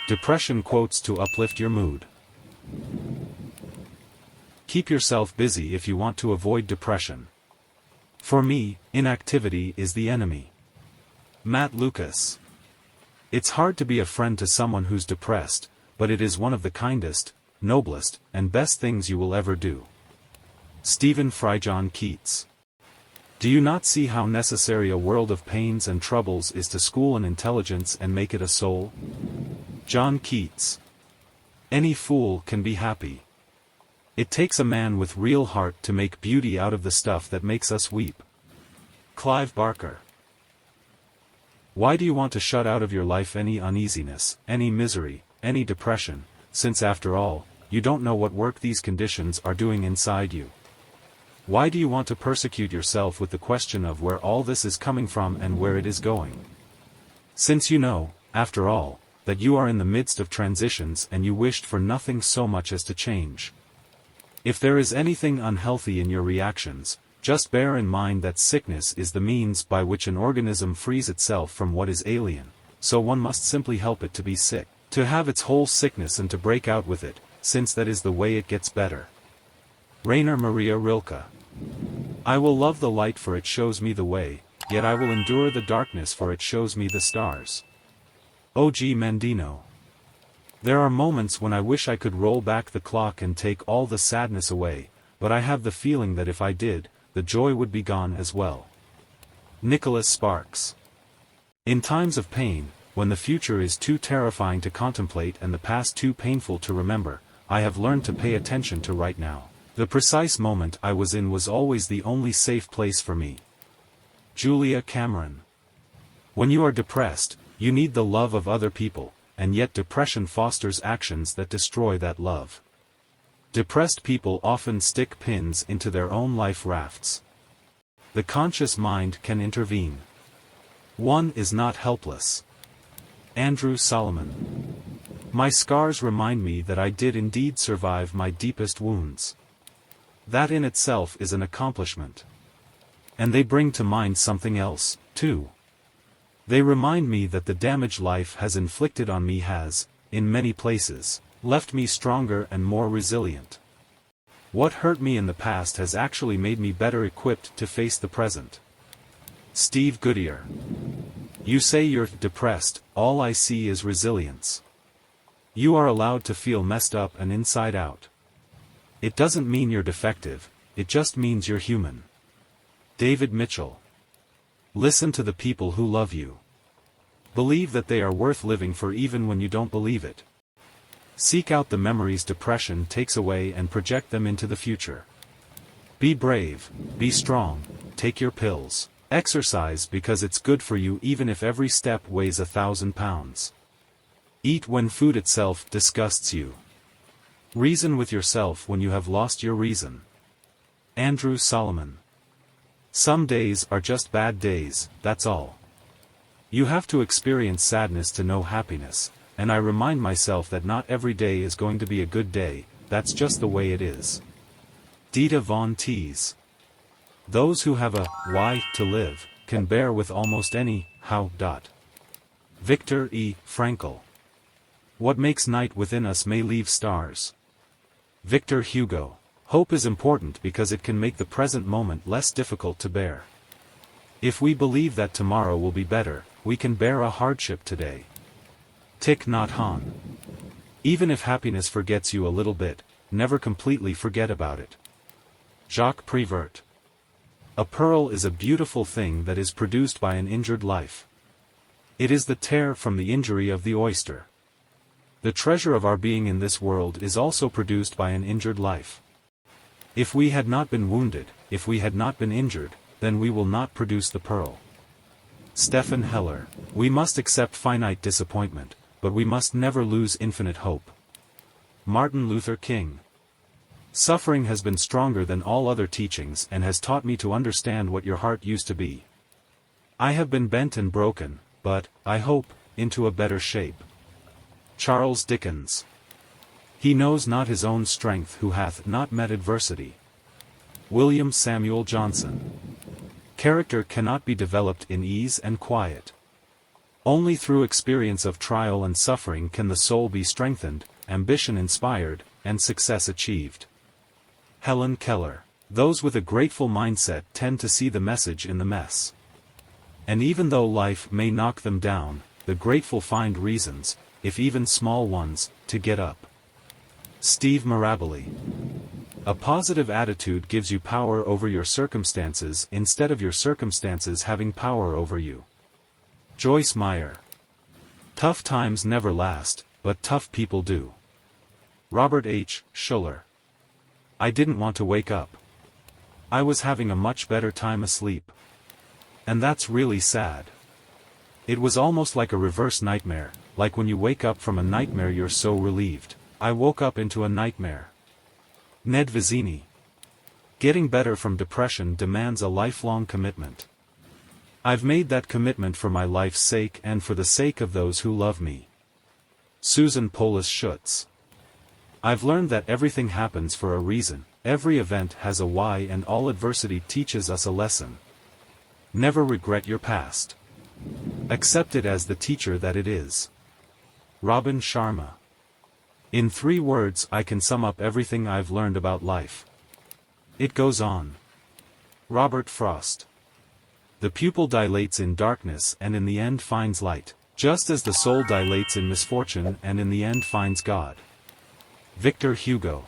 Depression quotes to uplift your mood. Keep yourself busy if you want to avoid depression. For me, inactivity is the enemy. Matt Lucas. It's hard to be a friend to someone who's depressed, but it is one of the kindest, noblest, and best things you will ever do. Stephen Fry. John Keats. Do you not see how necessary a world of pains and troubles is to school an intelligence and make it a soul? John Keats. Any fool can be happy. It takes a man with real heart to make beauty out of the stuff that makes us weep. Clive Barker. Why do you want to shut out of your life any uneasiness, any misery, any depression, since after all, you don't know what work these conditions are doing inside you? Why do you want to persecute yourself with the question of where all this is coming from and where it is going? Since you know, after all, that you are in the midst of transitions and you wished for nothing so much as to change. If there is anything unhealthy in your reactions, just bear in mind that sickness is the means by which an organism frees itself from what is alien, so one must simply help it to be sick, to have its whole sickness and to break out with it, since that is the way it gets better. Rainer Maria Rilke. I will love the light for it shows me the way, yet I will endure the darkness for it shows me the stars. O.G. Mendino. There are moments when I wish I could roll back the clock and take all the sadness away, but I have the feeling that if I did, the joy would be gone as well. Nicholas Sparks. In times of pain, when the future is too terrifying to contemplate and the past too painful to remember, I have learned to pay attention to right now. The precise moment I was in was always the only safe place for me. Julia Cameron. When you are depressed, you need the love of other people, and yet depression fosters actions that destroy that love. Depressed people often stick pins into their own life rafts. The conscious mind can intervene. One is not helpless. Andrew Solomon. My scars remind me that I did indeed survive my deepest wounds. That in itself is an accomplishment. And they bring to mind something else, too. They remind me that the damage life has inflicted on me has, in many places, left me stronger and more resilient. What hurt me in the past has actually made me better equipped to face the present. Steve Goodyear. You say you're depressed, all I see is resilience. You are allowed to feel messed up and inside out. It doesn't mean you're defective, it just means you're human. David Mitchell. Listen to the people who love you. Believe that they are worth living for even when you don't believe it. Seek out the memories depression takes away and project them into the future. Be brave, be strong, take your pills. Exercise because it's good for you even if every step weighs 1,000 pounds. Eat when food itself disgusts you. Reason with yourself when you have lost your reason. Andrew Solomon. Some days are just bad days, that's all. You have to experience sadness to know happiness, and I remind myself that not every day is going to be a good day, that's just the way it is. Dita Von Teese. Those who have a why to live can bear with almost any how. Viktor E. Frankl. What makes night within us may leave stars. Victor Hugo. Hope is important because it can make the present moment less difficult to bear. If we believe that tomorrow will be better, we can bear a hardship today. Thich Nhat Hanh. Even if happiness forgets you a little bit, never completely forget about it. Jacques Prévert. A pearl is a beautiful thing that is produced by an injured life. It is the tear from the injury of the oyster. The treasure of our being in this world is also produced by an injured life. If we had not been wounded, if we had not been injured, then we will not produce the pearl. Stephen Heller. We must accept finite disappointment, but we must never lose infinite hope. Martin Luther King. Suffering has been stronger than all other teachings and has taught me to understand what your heart used to be. I have been bent and broken, but, I hope, into a better shape. Charles Dickens. He knows not his own strength who hath not met adversity. William Samuel Johnson. Character cannot be developed in ease and quiet. Only through experience of trial and suffering can the soul be strengthened, ambition inspired, and success achieved. Helen Keller. Those with a grateful mindset tend to see the message in the mess. And even though life may knock them down, the grateful find reasons, if even small ones, to get up. Steve Maraboli. A positive attitude gives you power over your circumstances instead of your circumstances having power over you. Joyce Meyer. Tough times never last, but tough people do. Robert H. Schuller. I didn't want to wake up. I was having a much better time asleep. And that's really sad. It was almost like a reverse nightmare, like when you wake up from a nightmare you're so relieved. I woke up into a nightmare. Ned Vizzini. Getting better from depression demands a lifelong commitment. I've made that commitment for my life's sake and for the sake of those who love me. Susan Polis Schutz. I've learned that everything happens for a reason, every event has a why, and all adversity teaches us a lesson. Never regret your past. Accept it as the teacher that it is. Robin Sharma. In 3 words I can sum up everything I've learned about life. It goes on. Robert Frost. The pupil dilates in darkness and in the end finds light, just as the soul dilates in misfortune and in the end finds God. Victor Hugo.